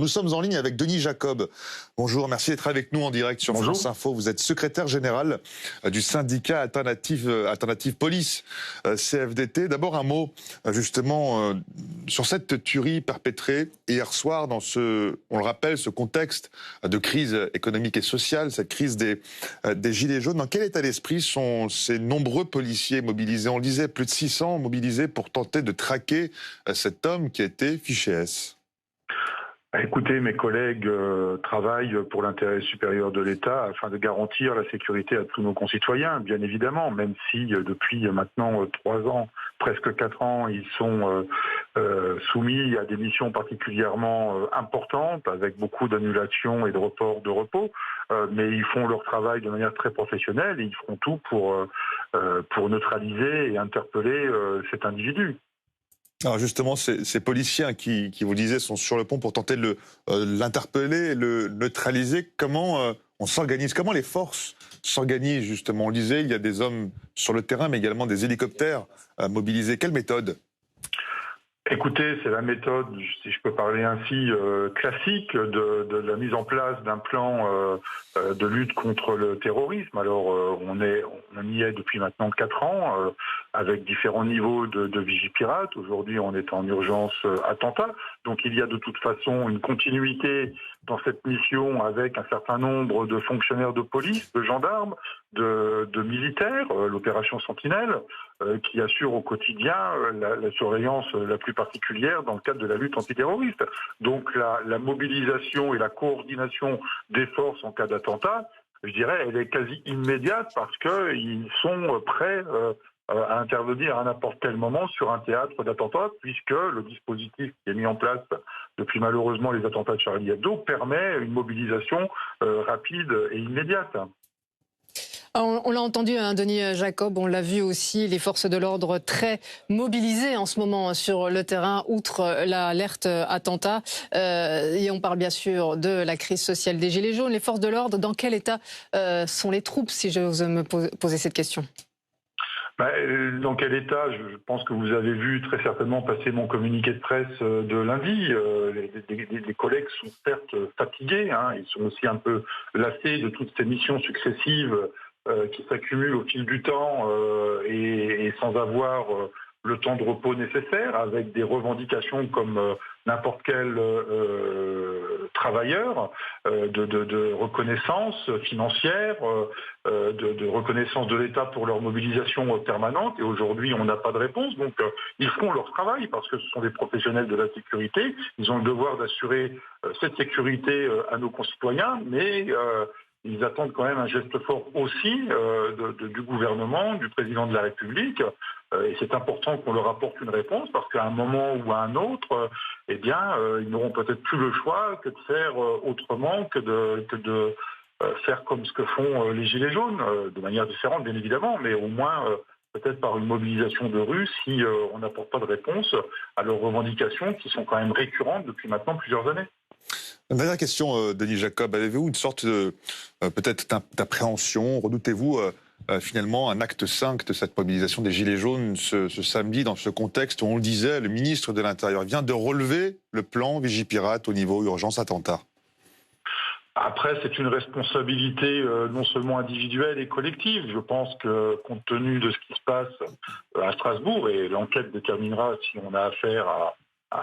Nous sommes en ligne avec Denis Jacob. Bonjour, merci d'être avec nous en direct sur France Info. Vous êtes secrétaire général du syndicat Alternative Police, CFDT. D'abord un mot justement sur cette tuerie perpétrée hier soir dans on le rappelle, ce contexte de crise économique et sociale, cette crise des Gilets jaunes. Dans quel état d'esprit sont ces nombreux policiers mobilisés? On le disait, plus de 600 mobilisés pour tenter de traquer cet homme qui a été fiché S. Écoutez, mes collègues travaillent pour l'intérêt supérieur de l'État afin de garantir la sécurité à tous nos concitoyens, bien évidemment, même si depuis maintenant 3 ans, presque 4 ans, ils sont soumis à des missions particulièrement importantes, avec beaucoup d'annulations et de reports de repos, mais ils font leur travail de manière très professionnelle et ils feront tout pour neutraliser et interpeller cet individu. Alors justement, ces policiers qui vous disaient sont sur le pont pour tenter de l'interpeller, le neutraliser. Comment on s'organise? Comment les forces s'organisent justement? On le disait, il y a des hommes sur le terrain, mais également des hélicoptères mobilisés. Quelle méthode? Écoutez, c'est la méthode, si je peux parler ainsi, classique de la mise en place d'un plan de lutte contre le terrorisme. Alors, on y est depuis maintenant 4 ans, avec différents niveaux de Vigipirate. Aujourd'hui, on est en urgence attentat. Donc, il y a de toute façon une continuité dans cette mission avec un certain nombre de fonctionnaires de police, de gendarmes, de militaires, l'opération Sentinelle, qui assure au quotidien la surveillance la plus particulière dans le cadre de la lutte antiterroriste. Donc la mobilisation et la coordination des forces en cas d'attentat, je dirais, elle est quasi immédiate parce qu'ils sont prêts à intervenir à n'importe quel moment sur un théâtre d'attentat, puisque le dispositif qui est mis en place depuis malheureusement les attentats de Charlie Hebdo permet une mobilisation rapide et immédiate. On l'a entendu, hein, Denis Jacob, on l'a vu aussi, les forces de l'ordre très mobilisées en ce moment sur le terrain, outre l'alerte attentat. Et on parle bien sûr de la crise sociale des Gilets jaunes. Les forces de l'ordre, dans quel état sont les troupes, si j'ose me poser cette question? Dans quel état? Je pense que vous avez vu très certainement passer mon communiqué de presse de lundi. Les collègues sont certes fatigués, hein, ils sont aussi un peu lassés de toutes ces missions successives qui s'accumulent au fil du temps et sans avoir le temps de repos nécessaire, avec des revendications comme n'importe quel travailleur de reconnaissance financière, de reconnaissance de l'État pour leur mobilisation permanente. Et aujourd'hui, on n'a pas de réponse. Donc, ils font leur travail parce que ce sont des professionnels de la sécurité. Ils ont le devoir d'assurer cette sécurité à nos concitoyens, mais ils attendent quand même un geste fort aussi du gouvernement, du président de la République. Et c'est important qu'on leur apporte une réponse parce qu'à un moment ou à un autre, ils n'auront peut-être plus le choix que de faire autrement, que de faire comme ce que font les Gilets jaunes, de manière différente bien évidemment, mais au moins peut-être par une mobilisation de rue si on n'apporte pas de réponse à leurs revendications qui sont quand même récurrentes depuis maintenant plusieurs années. Une dernière question, Denis Jacob. Avez-vous une sorte peut-être d'appréhension? Redoutez-vous finalement un acte 5 de cette mobilisation des Gilets jaunes ce samedi, dans ce contexte où, on le disait, le ministre de l'Intérieur vient de relever le plan Vigipirate au niveau urgence attentat? Après, c'est une responsabilité non seulement individuelle et collective. Je pense que, compte tenu de ce qui se passe à Strasbourg, et l'enquête déterminera si on a affaire à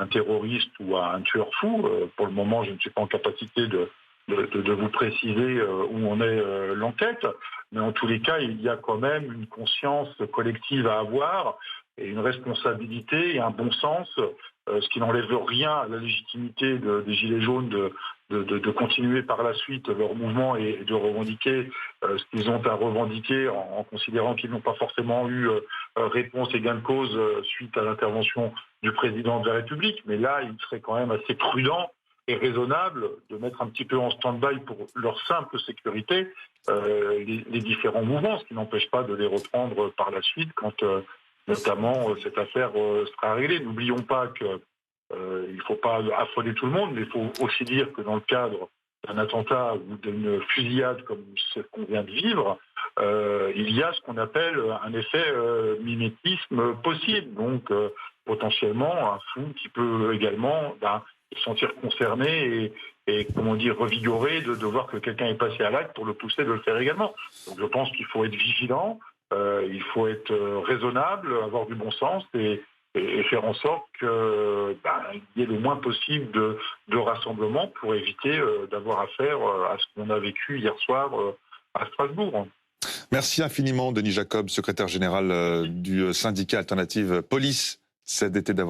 un terroriste ou à un tueur fou, pour le moment, je ne suis pas en capacité de vous préciser où en est l'enquête, mais en tous les cas, il y a quand même une conscience collective à avoir et une responsabilité et un bon sens, ce qui n'enlève rien à la légitimité des Gilets jaunes de continuer par la suite leur mouvement et de revendiquer ce qu'ils ont à revendiquer en considérant qu'ils n'ont pas forcément eu réponse et gain de cause suite à l'intervention du président de la République. Mais là, il serait quand même assez prudent et raisonnable de mettre un petit peu en stand-by pour leur simple sécurité les différents mouvements, ce qui n'empêche pas de les reprendre par la suite quand notamment cette affaire sera réglée. N'oublions pas que il ne faut pas affoler tout le monde, mais il faut aussi dire que dans le cadre d'un attentat ou d'une fusillade comme ce qu'on vient de vivre, il y a ce qu'on appelle un effet mimétisme possible. Donc potentiellement un fou qui peut également se sentir concerné et comment dire, revigoré de voir que quelqu'un est passé à l'acte pour le pousser de le faire également. Donc je pense qu'il faut être vigilant, il faut être raisonnable, avoir du bon sens et faire en sorte qu'il y ait le moins possible de rassemblements pour éviter d'avoir affaire à ce qu'on a vécu hier soir à Strasbourg. Merci infiniment, Denis Jacob, secrétaire général du syndicat Alternative Police CFDT, d'avoir